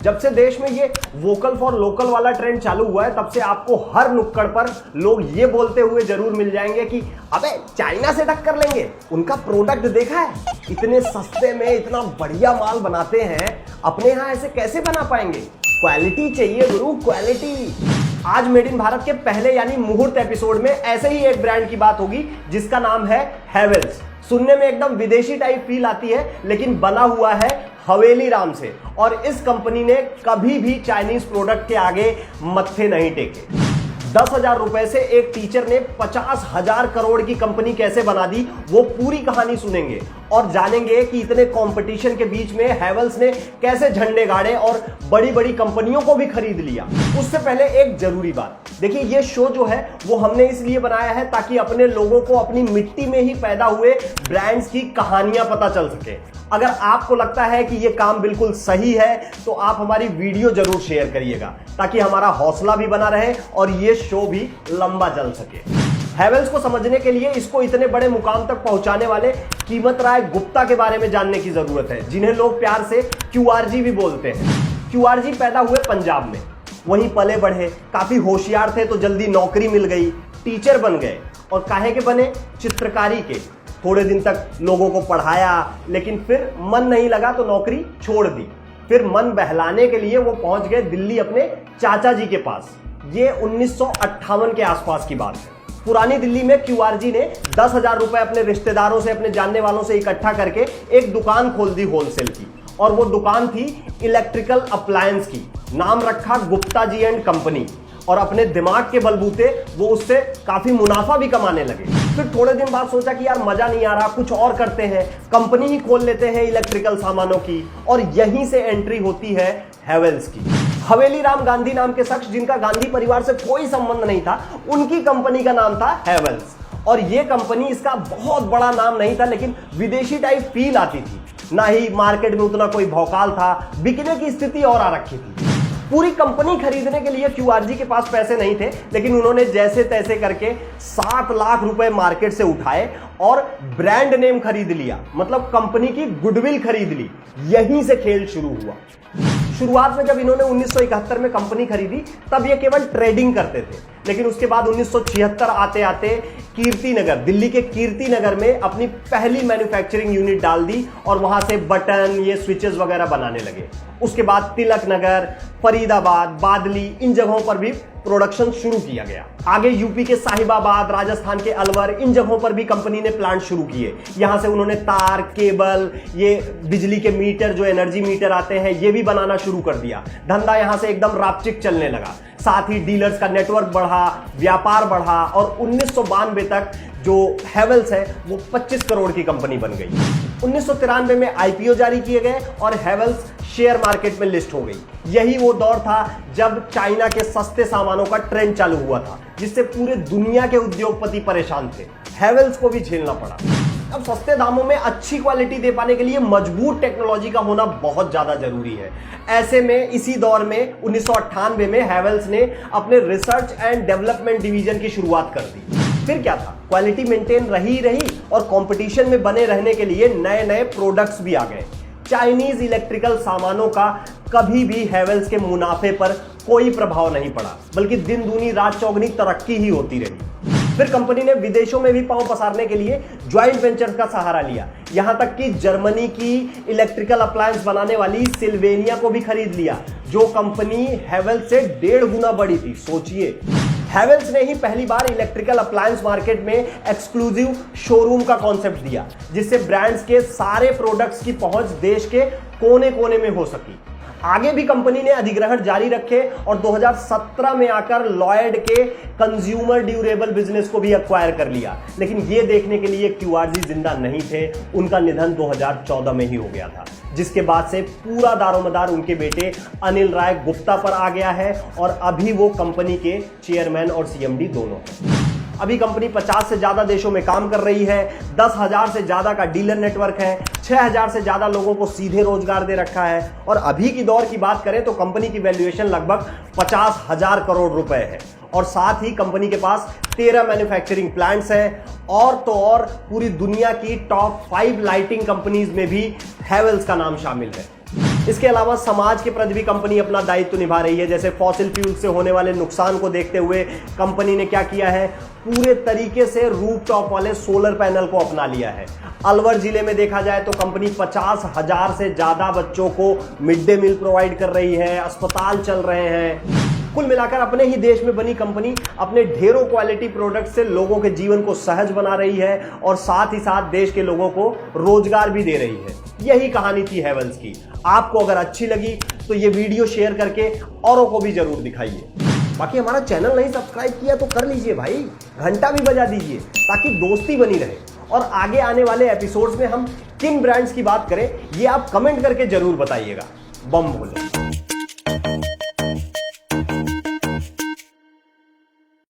जब से देश में ये वोकल फॉर लोकल वाला ट्रेंड चालू हुआ है, तब से आपको हर नुक्कड़ पर लोग ये बोलते हुए जरूर मिल जाएंगे कि अबे चाइना से टक्कर लेंगे, उनका प्रोडक्ट देखा है, इतने सस्ते में इतना बढ़िया माल बनाते हैं, अपने यहां ऐसे कैसे बना पाएंगे। क्वालिटी चाहिए गुरु, क्वालिटी। आज मेड इन भारत के पहले यानी मुहूर्त एपिसोड में ऐसे ही एक ब्रांड की बात होगी जिसका नाम है हैवेल्स। सुनने में एकदम विदेशी टाइप फील आती है, लेकिन बना हुआ है हवेली राम से। और इस कंपनी ने कभी भी चाइनीज प्रोडक्ट के आगे मत्थे नहीं टेके। 10,000 रुपए से एक टीचर ने 50,000 करोड़ की कंपनी कैसे बना दी, वो पूरी कहानी सुनेंगे और जानेंगे कि इतने कंपटीशन के बीच में हैवेल्स ने कैसे झंडे गाड़े और बड़ी बड़ी कंपनियों को भी खरीद लिया। उससे पहले एक जरूरी बात, देखिए ये शो जो है वो हमने इसलिए बनाया है ताकि अपने लोगों को अपनी मिट्टी में ही पैदा हुए ब्रांड्स की कहानियां पता चल सके। अगर आपको लगता है कि ये काम बिल्कुल सही है तो आप हमारी वीडियो जरूर शेयर करिएगा ताकि हमारा हौसला भी बना रहे और ये शो भी लंबा चल सके। हैवेल्स को समझने के लिए इसको इतने बड़े मुकाम तक पहुंचाने वाले कीमत राय गुप्ता के बारे में जानने की जरूरत है, जिन्हें लोग प्यार से QRG भी बोलते हैं। QRG पैदा हुए पंजाब में, वहीं पले बढ़े, काफी होशियार थे तो जल्दी नौकरी मिल गई, टीचर बन गए। और काहे के बने? चित्रकारी के। थोड़े दिन तक लोगों को पढ़ाया, लेकिन फिर मन नहीं लगा तो नौकरी छोड़ दी। फिर मन बहलाने के लिए वो पहुंच गए दिल्ली अपने चाचा जी के पास। ये 1958 के आसपास की बात है। पुरानी दिल्ली में QRG ने 10,000 रुपए अपने रिश्तेदारों से, अपने जानने वालों से इकट्ठा करके एक दुकान खोल दी होलसेल की। और वो दुकान थी इलेक्ट्रिकल अप्लायंस की। नाम रखा गुप्ता जी एंड कंपनी। और अपने दिमाग के बलबूते वो उससे काफी मुनाफा भी कमाने लगे। फिर थोड़े दिन बाद सोचा कि यार मजा नहीं आ रहा, कुछ और करते हैं, कंपनी ही खोल लेते हैं इलेक्ट्रिकल सामानों की। और यहीं से एंट्री होती है हैवेल्स की। हवेली राम गांधी नाम के शख्स, जिनका गांधी परिवार से कोई संबंध नहीं था, उनकी कंपनी का नाम था हैवेल्स। और ये कंपनी, इसका बहुत बड़ा नाम नहीं था, लेकिन विदेशी टाइप फील आती थी। ना ही मार्केट में उतना कोई भौकाल था, बिकने की स्थिति और आ रखी थी। पूरी कंपनी खरीदने के लिए QRG के पास पैसे नहीं थे, लेकिन उन्होंने जैसे तैसे करके 7 लाख रुपए मार्केट से उठाए और ब्रांड नेम खरीद लिया, मतलब कंपनी की गुडविल खरीद ली। यहीं से खेल शुरू हुआ। शुरुआत में जब इन्होंने 1971 में कंपनी खरीदी तब ये केवल ट्रेडिंग करते थे, लेकिन उसके बाद 1976 आते आते कीर्तिनगर, दिल्ली के कीर्तिनगर में अपनी पहली मैन्युफैक्चरिंग यूनिट डाल दी और वहां से बटन, ये स्विचेस वगैरह बनाने लगे। उसके बाद तिलक नगर, फरीदाबाद, बादली, इन जगहों पर भी प्रोडक्शन शुरू किया गया। आगे यूपी के साहिबाबाद, राजस्थान के अलवर, इन जगहों पर भी कंपनी ने प्लांट शुरू किए। यहां से उन्होंने तार, केबल, ये बिजली के मीटर, जो एनर्जी मीटर आते हैं, ये भी बनाना शुरू कर दिया। धंधा यहां से एकदम रापचिक चलने लगा। साथ ही डीलर्स का नेटवर्क बढ़ा, व्यापार बढ़ा और 1992 तक जो हैवेल्स है वो 25 करोड़ की कंपनी बन गई। 1993 में IPO जारी किए गए और हैवेल्स शेयर मार्केट में लिस्ट हो गई। यही वो दौर था जब चाइना के सस्ते सामानों का ट्रेंड चालू हुआ था, जिससे पूरे दुनिया के उद्योगपति परेशान थे। हैवेल्स को भी झेलना पड़ा। अब सस्ते दामों में अच्छी क्वालिटी दे पाने के लिए मजबूत टेक्नोलॉजी का होना बहुत ज्यादा जरूरी है। ऐसे में इसी दौर में 1998 में हैवेल्स ने अपने रिसर्च एंड डेवलपमेंट डिवीजन की शुरुआत कर दी। फिर क्या था, क्वालिटी मेंटेन रही और कंपटीशन में बने रहने के लिए नए नए प्रोडक्ट्स भी आ गए। चाइनीज इलेक्ट्रिकल सामानों का कभी भी हैवेल्स के मुनाफे पर कोई प्रभाव नहीं पड़ा, बल्कि दिन दूनी रात चौगुनी तरक्की ही होती रही। फिर कंपनी ने विदेशों में भी पांव पसारने के लिए ज्वाइंट वेंचर का सहारा लिया। यहां तक कि जर्मनी की इलेक्ट्रिकल अप्लायंस बनाने वाली सिल्वेनिया को भी खरीद लिया, जो कंपनी हैवेल्स से 1.5 गुना बड़ी थी। सोचिए, हैवेल्स ने ही पहली बार इलेक्ट्रिकल अप्लायंस मार्केट में एक्सक्लूसिव शोरूम का कॉन्सेप्ट दिया, जिससे ब्रांड्स के सारे प्रोडक्ट्स की पहुंच देश के कोने कोने में हो सकी। आगे भी कंपनी ने अधिग्रहण जारी रखे और 2017 में आकर लॉयड के कंज्यूमर ड्यूरेबल बिजनेस को भी एक्वायर कर लिया। लेकिन यह देखने के लिए QRG जिंदा नहीं थे, उनका निधन 2014 में ही हो गया था, जिसके बाद से पूरा दारोमदार उनके बेटे अनिल राय गुप्ता पर आ गया है और अभी वो कंपनी के चेयरमैन और CMD दोनों हैं। अभी कंपनी 50 से ज्यादा देशों में काम कर रही है, 10,000 से ज्यादा का डीलर नेटवर्क है, 6,000 से ज्यादा लोगों को सीधे रोजगार दे रखा है। और अभी की दौर की बात करें तो कंपनी की वैल्यूएशन लगभग 50,000 करोड़ रुपए है। और साथ ही कंपनी के पास 13 मैन्युफैक्चरिंग प्लांट्स हैं। और तो और पूरी दुनिया की टॉप 5 लाइटिंग कंपनीज में भी हैवेल्स का नाम शामिल है। इसके अलावा समाज के प्रति भी कंपनी अपना दायित्व निभा रही है। जैसे फॉसिल फ्यूल से होने वाले नुकसान को देखते हुए कंपनी ने क्या किया है, पूरे तरीके से रूफटॉप वाले सोलर पैनल को अपना लिया है। अलवर जिले में देखा जाए तो कंपनी 50,000 से ज्यादा बच्चों को मिड डे मील प्रोवाइड कर रही है, अस्पताल चल रहे हैं। कुल मिलाकर अपने ही देश में बनी कंपनी अपने ढेरों क्वालिटी प्रोडक्ट से लोगों के जीवन को सहज बना रही है और साथ ही साथ देश के लोगों को रोजगार भी दे रही है। यही कहानी थी हेवल्स की। आपको अगर अच्छी लगी तो ये वीडियो शेयर करके औरों को भी जरूर दिखाइए। बाकी हमारा चैनल नहीं सब्सक्राइब किया तो कर लीजिए भाई, घंटा भी बजा दीजिए ताकि दोस्ती बनी रहे। और आगे आने वाले एपिसोड्स में हम किन ब्रांड्स की बात करें ये आप कमेंट करके जरूर बताइएगा। बम भोले।